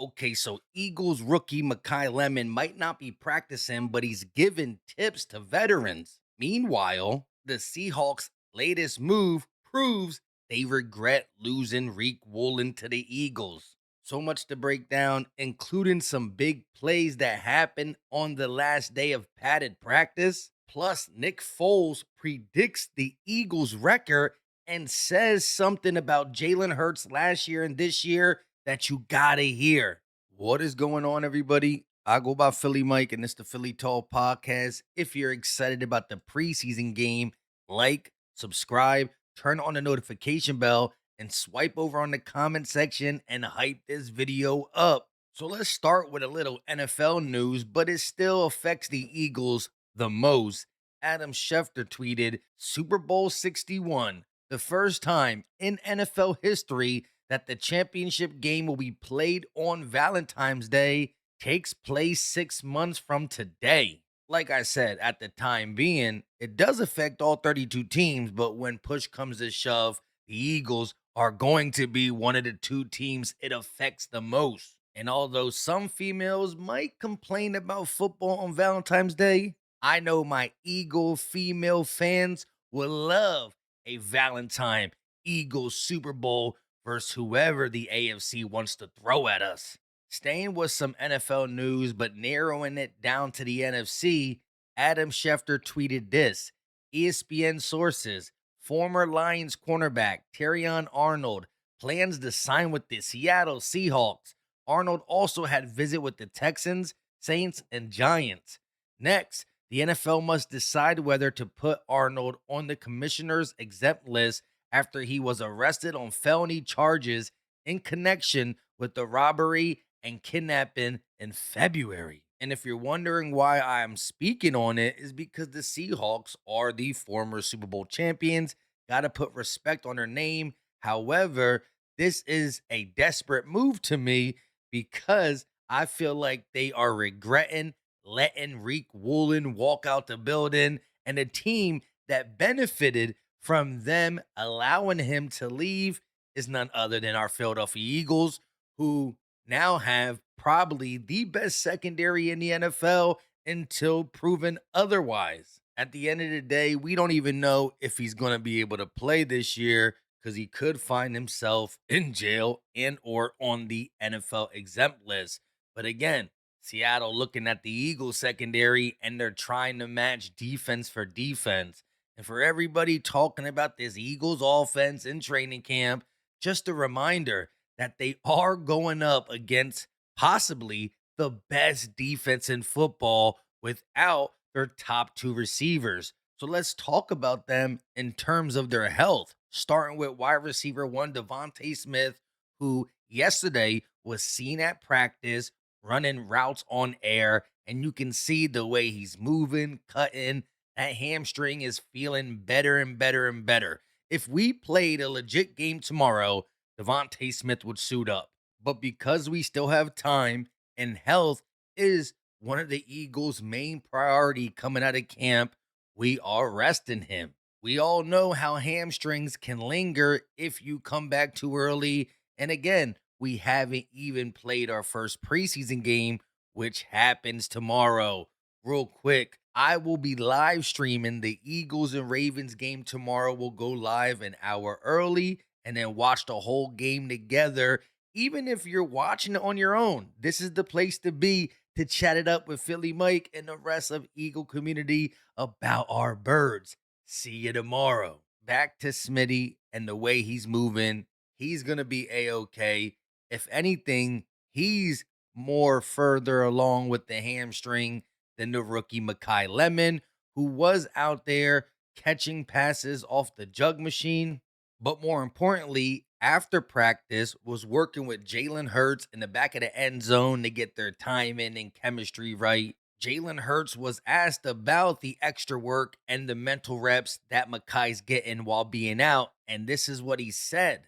Okay, so Eagles rookie Makai Lemon might not be practicing, but he's giving tips to veterans. Meanwhile, the Seahawks' latest move proves they regret losing Woolen to the Eagles. So much to break down, including some big plays that happened on the last day of padded practice. Plus, Nick Foles predicts the Eagles' record and says something about Jalen Hurts last year and this year that you gotta hear. What is going on, everybody? I go by Philly Mike, and it's the Philly Tall Podcast. If you're excited about the preseason game, like, subscribe, turn on the notification bell, and swipe over on the comment section and hype this video up. So let's start with a little NFL news, but it still affects the Eagles the most. Adam Schefter tweeted Super Bowl 61, the first time in NFL history that the championship game will be played on Valentine's Day, takes place 6 months from today. Like I said, at the time being, it does affect all 32 teams, but when push comes to shove, the Eagles are going to be one of the two teams it affects the most. And although some females might complain about football on Valentine's Day, I know my Eagle female fans will love a Valentine Eagles Super Bowl versus whoever the AFC wants to throw at us. Staying with some NFL news, but narrowing it down to the NFC, Adam Schefter tweeted this. ESPN sources, former Lions cornerback Terrion Arnold plans to sign with the Seattle Seahawks. Arnold also had visit with the Texans, Saints, and Giants. Next, the NFL must decide whether to put Arnold on the commissioner's exempt list after he was arrested on felony charges in connection with the robbery and kidnapping in February. And if you're wondering why I'm speaking on it, is because the Seahawks are the former Super Bowl champions. Got to put respect on their name. However, this is a desperate move to me because I feel like they are regretting letting Woolen walk out the building, and a team that benefited from them allowing him to leave is none other than our Philadelphia Eagles, who now have probably the best secondary in the NFL until proven otherwise. At the end of the day, we don't even know if he's going to be able to play this year because he could find himself in jail and or on the NFL exempt list. But again, Seattle looking at the Eagles secondary and they're trying to match defense for defense. And for everybody talking about this Eagles offense in training camp, just a reminder that they are going up against possibly the best defense in football without their top two receivers. So let's talk about them in terms of their health, starting with wide receiver one, Devontae Smith, who yesterday was seen at practice running routes on air, and you can see the way he's moving, cutting. That hamstring is feeling better and better and better. If we played a legit game tomorrow, Devontae Smith would suit up. But because we still have time and health is one of the Eagles' main priority coming out of camp, we are resting him. We all know how hamstrings can linger if you come back too early. And again, we haven't even played our first preseason game, which happens tomorrow. Real quick, I will be live streaming the Eagles and Ravens game tomorrow. We'll go live an hour early and then watch the whole game together. Even if you're watching it on your own, this is the place to be to chat it up with Philly Mike and the rest of Eagle community about our birds. See you tomorrow. Back to Smitty and the way he's moving. He's going to be A-OK. If anything, he's more further along with the hamstring than the rookie Makai Lemon, who was out there catching passes off the jug machine. But more importantly, after practice, was working with Jalen Hurts in the back of the end zone to get their timing and chemistry right. Jalen Hurts was asked about the extra work and the mental reps that Makai's getting while being out, and this is what he said.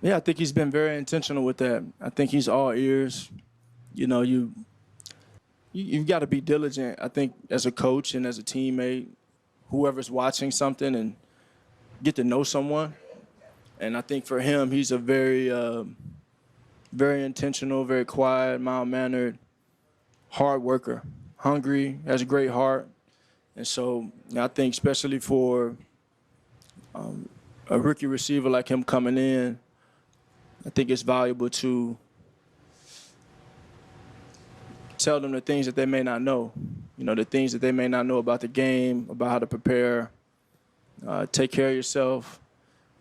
Yeah, I think he's been very intentional with that. I think he's all ears. You know, you've got to be diligent. I think as a coach and as a teammate, whoever's watching something and get to know someone. And I think for him, he's a very very intentional, very quiet, mild-mannered, hard worker, hungry, has a great heart. And so I think especially for a rookie receiver like him coming in, I think it's valuable to tell them the things that they may not know. The things that they may not know about the game, about how to prepare, take care of yourself,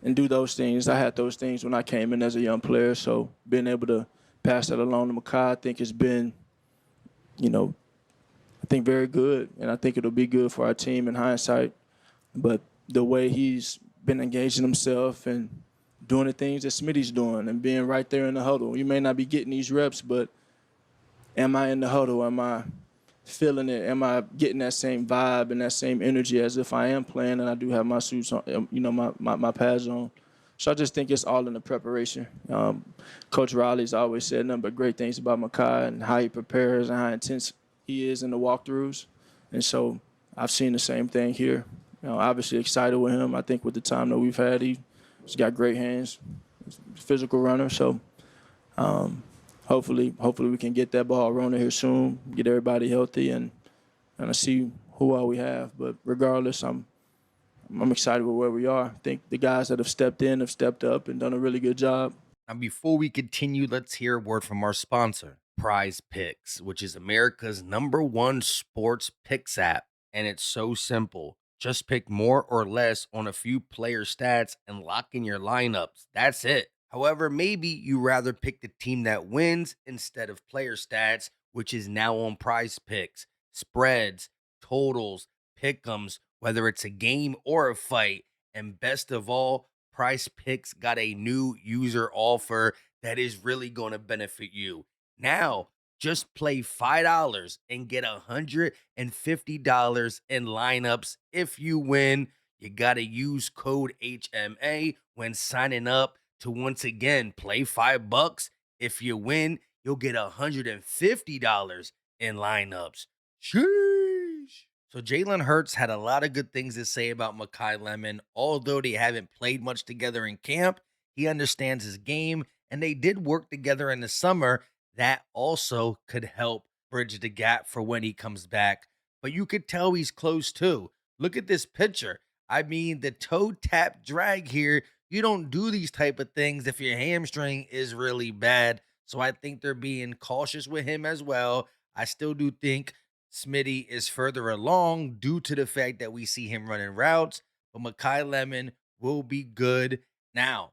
and do those things. I had those things when I came in as a young player, so being able to pass that along to Makai, I think has been, I think very good, and I think it'll be good for our team in hindsight. But the way he's been engaging himself and doing the things that Smitty's doing and being right there in the huddle. You may not be getting these reps, but am I in the huddle? Am I feeling it? Am I getting that same vibe and that same energy as if I am playing and I do have my suits on, my pads on? So I just think it's all in the preparation. Coach Riley's always said nothing but great things about Makai and how he prepares and how intense he is in the walkthroughs. And so I've seen the same thing here. Obviously excited with him. I think with the time that we've had, he's got great hands, physical runner. So hopefully we can get that ball rolling here soon, get everybody healthy, and see who all we have. But regardless, I'm excited with where we are. I think the guys that have stepped in have stepped up and done a really good job. Now, before we continue, let's hear a word from our sponsor, PrizePicks, which is America's #1 sports picks app. And it's so simple. Just pick more or less on a few player stats and lock in your lineups. That's it. However, maybe you rather pick the team that wins instead of player stats, which is now on PrizePicks. Spreads, totals, pick'ems, whether it's a game or a fight. And best of all, PrizePicks got a new user offer that is really going to benefit you. Now, just play $5 and get $150 in lineups if you win. You got to use code HMA when signing up to once again play $5. If you win, you'll get $150 in lineups. Sheesh. So Jalen Hurts had a lot of good things to say about Makai Lemon. Although they haven't played much together in camp, he understands his game, and they did work together in the summer. That also could help bridge the gap for when he comes back. But you could tell he's close too. Look at this picture. I mean, the toe tap drag here, you don't do these type of things if your hamstring is really bad. So I think they're being cautious with him as well. I still do think Smitty is further along due to the fact that we see him running routes, but Makai Lemon will be good. Now,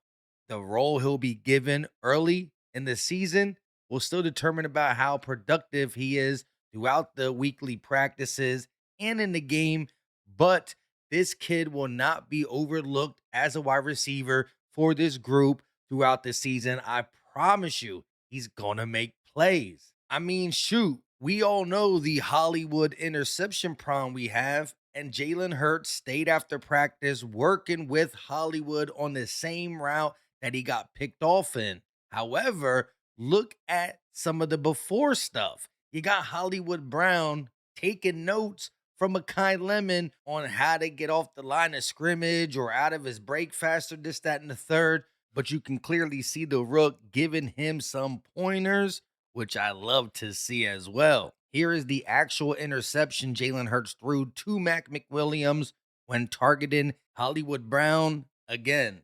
the role he'll be given early in the season will still determine about how productive he is throughout the weekly practices and in the game, but this kid will not be overlooked as a wide receiver for this group throughout the season. I promise you, he's going to make plays. I mean, shoot, we all know the Hollywood interception problem we have, and Jalen Hurts stayed after practice working with Hollywood on the same route that he got picked off in. However, look at some of the before stuff. You got Hollywood Brown taking notes from Makai Lemon on how to get off the line of scrimmage or out of his break faster, this, that, and the third. But you can clearly see the Rook giving him some pointers, which I love to see as well. Here is the actual interception Jalen Hurts threw to Mac McWilliams when targeting Hollywood Brown. Again,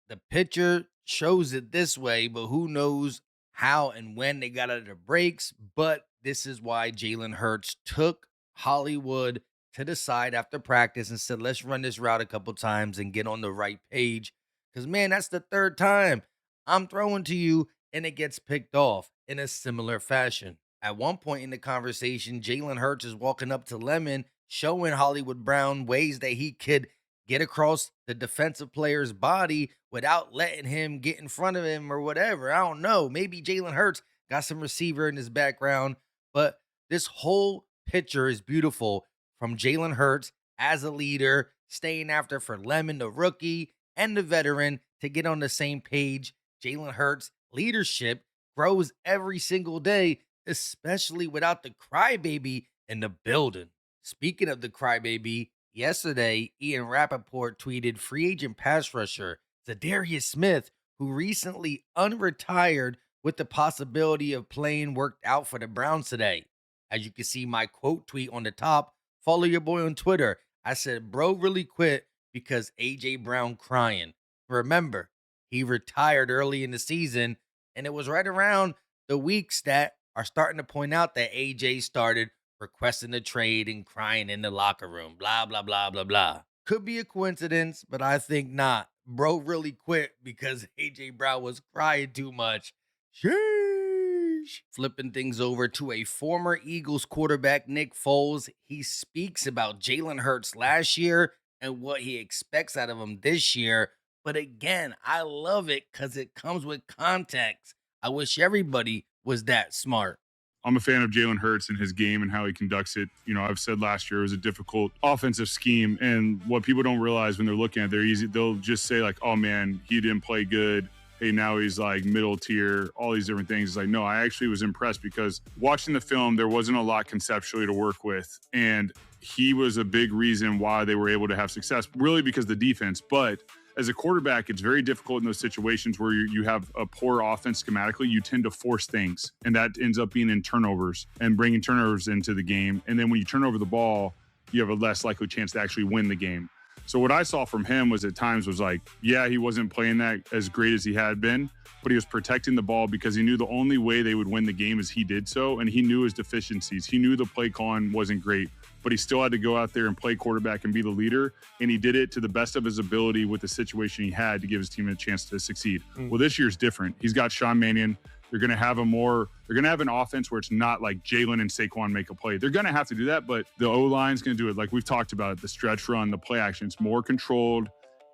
the picture shows it this way, but who knows how and when they got out of the breaks. But this is why Jalen Hurts took Hollywood to the side after practice and said, let's run this route a couple times and get on the right page. Because, man, that's the third time I'm throwing to you and it gets picked off in a similar fashion. At one point in the conversation, Jalen Hurts is walking up to Lemon, showing Hollywood Brown ways that he could get across the defensive player's body without letting him get in front of him or whatever. I don't know. Maybe Jalen Hurts got some receiver in his background, but this whole picture is beautiful from Jalen Hurts as a leader, staying after for Lemon, the rookie, and the veteran to get on the same page. Jalen Hurts' leadership grows every single day, especially without the crybaby in the building. Speaking of the crybaby, yesterday, Ian Rappaport tweeted free agent pass rusher Zadarius Smith, who recently unretired, with the possibility of playing worked out for the Browns today. As you can see my quote tweet on the top, follow your boy on Twitter. I said, bro really quit because AJ Brown crying. Remember, he retired early in the season, and it was right around the weeks that are starting to point out that AJ started requesting the trade and crying in the locker room. Blah, blah, blah, blah, blah. Could be a coincidence, but I think not. Bro really quit because AJ Brown was crying too much. Sheesh. Flipping things over to a former Eagles quarterback, Nick Foles. He speaks about Jalen Hurts last year and what he expects out of him this year. But again, I love it because it comes with context. I wish everybody was that smart. I'm a fan of Jalen Hurts and his game and how he conducts it. You know, I've said last year it was a difficult offensive scheme. And what people don't realize when they're looking at it, they'll just say, like, oh man, he didn't play good. Hey, now he's like middle tier, all these different things. It's like, no, I actually was impressed because watching the film, there wasn't a lot conceptually to work with. And he was a big reason why they were able to have success, really because of the defense. But as a quarterback, it's very difficult in those situations where you have a poor offense schematically. You tend to force things, and that ends up being in turnovers and bringing turnovers into the game. And then when you turn over the ball, you have a less likely chance to actually win the game. So what I saw from him was at times was like, yeah, he wasn't playing that as great as he had been, but he was protecting the ball because he knew the only way they would win the game is he did so, and he knew his deficiencies. He knew the play calling wasn't great, but he still had to go out there and play quarterback and be the leader, and he did it to the best of his ability with the situation he had to give his team a chance to succeed. Well, this year's different. He's got Sean Mannion. They're going to have an offense where it's not like Jalen and Saquon make a play. They're going to have to do that, but the O-line's going to do it. Like we've talked about, the stretch run, the play action. It's more controlled,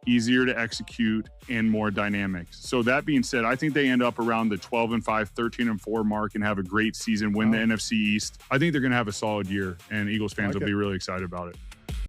easier to execute, and more dynamic. So that being said, I think they end up around the 12-5, 13-4 mark and have a great season, win the NFC East. I think they're going to have a solid year, and Eagles fans will be really excited about it.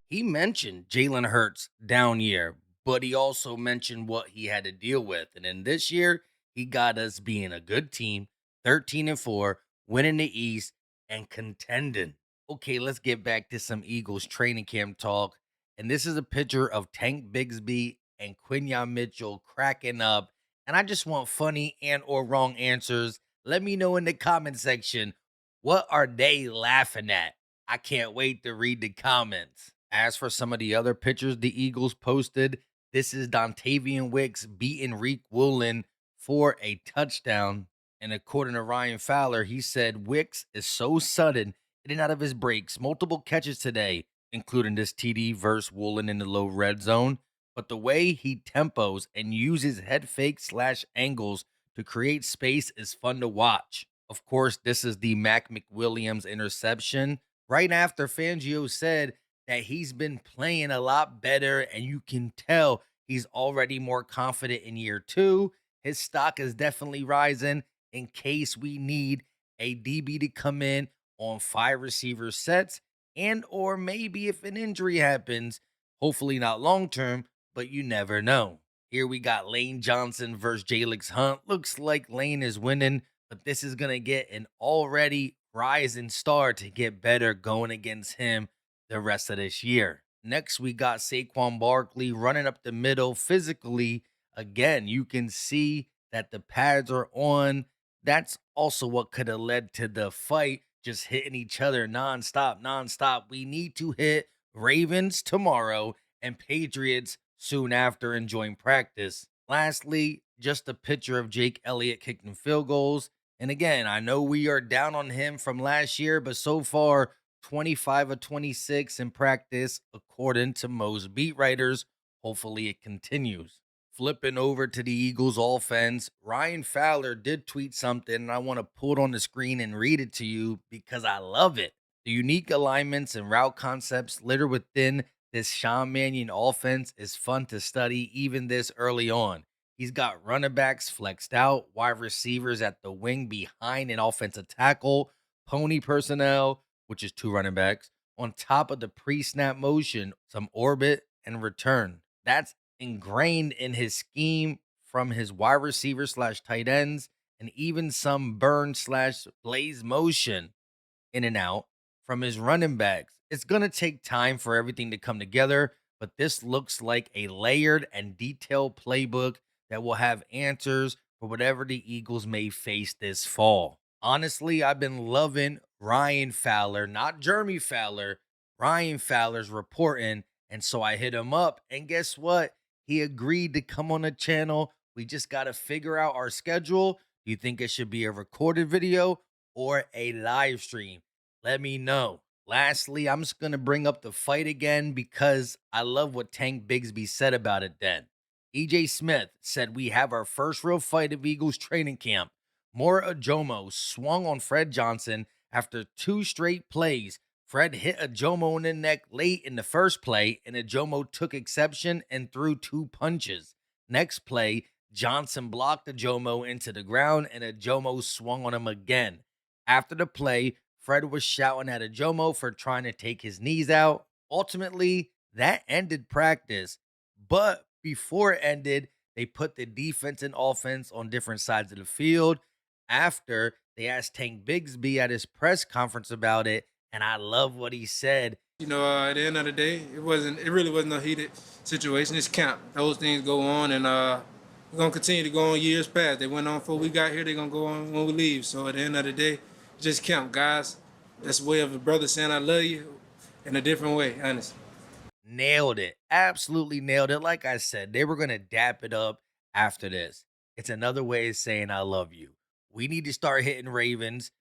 He mentioned Jalen Hurts down year, but he also mentioned what he had to deal with. And in this year, he got us being a good team, 13-4, winning the East, and contending. Okay, let's get back to some Eagles training camp talk. And this is a picture of Tank Bigsby and Quinyon Mitchell cracking up. And I just want funny and or wrong answers. Let me know in the comment section. What are they laughing at? I can't wait to read the comments. As for some of the other pictures the Eagles posted, this is Dontavian Wicks beating Reek Woolen for a touchdown. And according to Ryan Fowler, he said Wicks is so sudden, in and out of his breaks, multiple catches today, including this TD versus Woolen in the low red zone. But the way he tempos and uses head fakes / angles to create space is fun to watch. Of course, this is the Mac McWilliams interception right after Fangio said that he's been playing a lot better, and you can tell he's already more confident in year 2. His stock is definitely rising in case we need a DB to come in on 5 receiver sets, and or maybe if an injury happens, hopefully not long term, but you never know. Here we got Lane Johnson versus Jalix Hunt. Looks like Lane is winning, but this is going to get an already rising star to get better going against him the rest of this year. Next, we got Saquon Barkley running up the middle physically. Again, you can see that the pads are on. That's also what could have led to the fight, just hitting each other nonstop. We need to hit Ravens tomorrow and Patriots soon after and join practice. Lastly, just a picture of Jake Elliott kicking field goals. And again, I know we are down on him from last year, but so far, 25 of 26 in practice, according to most beat writers. Hopefully it continues. Flipping over to the Eagles offense, Ryan Fowler did tweet something, and I want to pull it on the screen and read it to you because I love it. The unique alignments and route concepts littered within this Sean Mannion offense is fun to study even this early on. He's got running backs flexed out, wide receivers at the wing behind an offensive tackle, pony personnel, which is 2 running backs, on top of the pre-snap motion, some orbit and return. That's ingrained in his scheme from his wide receiver / tight ends, and even some burn / blaze motion in and out from his running backs. It's going to take time for everything to come together, but this looks like a layered and detailed playbook that will have answers for whatever the Eagles may face this fall. Honestly, I've been loving Ryan Fowler, not Jeremy Fowler. Ryan Fowler's reporting, and so I hit him up, and guess what? He agreed to come on the channel. We just got to figure out our schedule. Do you think it should be a recorded video or a live stream? Let me know. Lastly, I'm just going to bring up the fight again because I love what Tank Bigsby said about it then. EJ Smith said we have our first real fight of Eagles training camp. Mora Ajomo swung on Fred Johnson after 2 straight plays. Fred hit Ajomo in the neck late in the first play, and Ajomo took exception and threw 2 punches. Next play, Johnson blocked Ajomo into the ground, and Ajomo swung on him again. After the play, Fred was shouting at Ajomo for trying to take his knees out. Ultimately, that ended practice, but before it ended, they put the defense and offense on different sides of the field. After, they asked Tank Bigsby at his press conference about it, and I love what he said. At the end of the day, it really wasn't a heated situation. It's camp. Those things go on, and we're gonna continue to go on years past. They went on before we got here. They're gonna go on when we leave. So at the end of the day, just camp, guys. That's a way of a brother saying I love you in a different way, honestly. Nailed it. Absolutely nailed it. Like I said, they were going to dap it up after this. It's another way of saying I love you. We need to start hitting Ravens,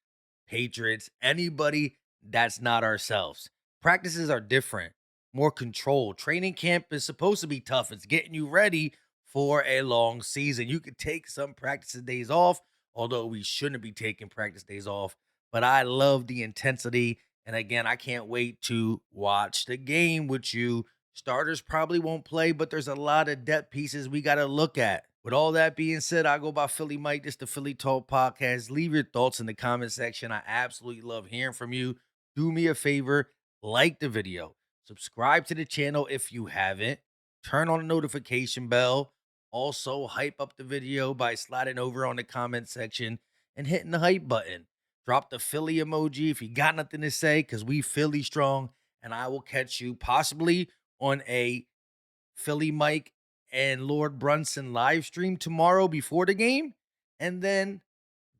Patriots, anybody that's not ourselves. Practices are different, more controlled. Training camp is supposed to be tough. It's getting you ready for a long season. You could take some practice days off, although we shouldn't be taking practice days off. But I love the intensity. And again, I can't wait to watch the game with you. Starters probably won't play, but there's a lot of depth pieces we got to look at. With all that being said, I go by Philly Mike. This is the Philly Talk Podcast. Leave your thoughts in the comment section. I absolutely love hearing from you. Do me a favor, like the video, subscribe to the channel if you haven't, turn on the notification bell. Also, hype up the video by sliding over on the comment section and hitting the hype button. Drop the Philly emoji if you got nothing to say, because we Philly strong, and I will catch you possibly on a Philly Mike and Lord Brunson live stream tomorrow before the game, and then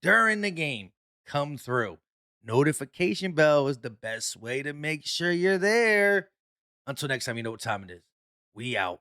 during the game, come through. Notification bell is the best way to make sure you're there. Until next time, you know what time it is. We out.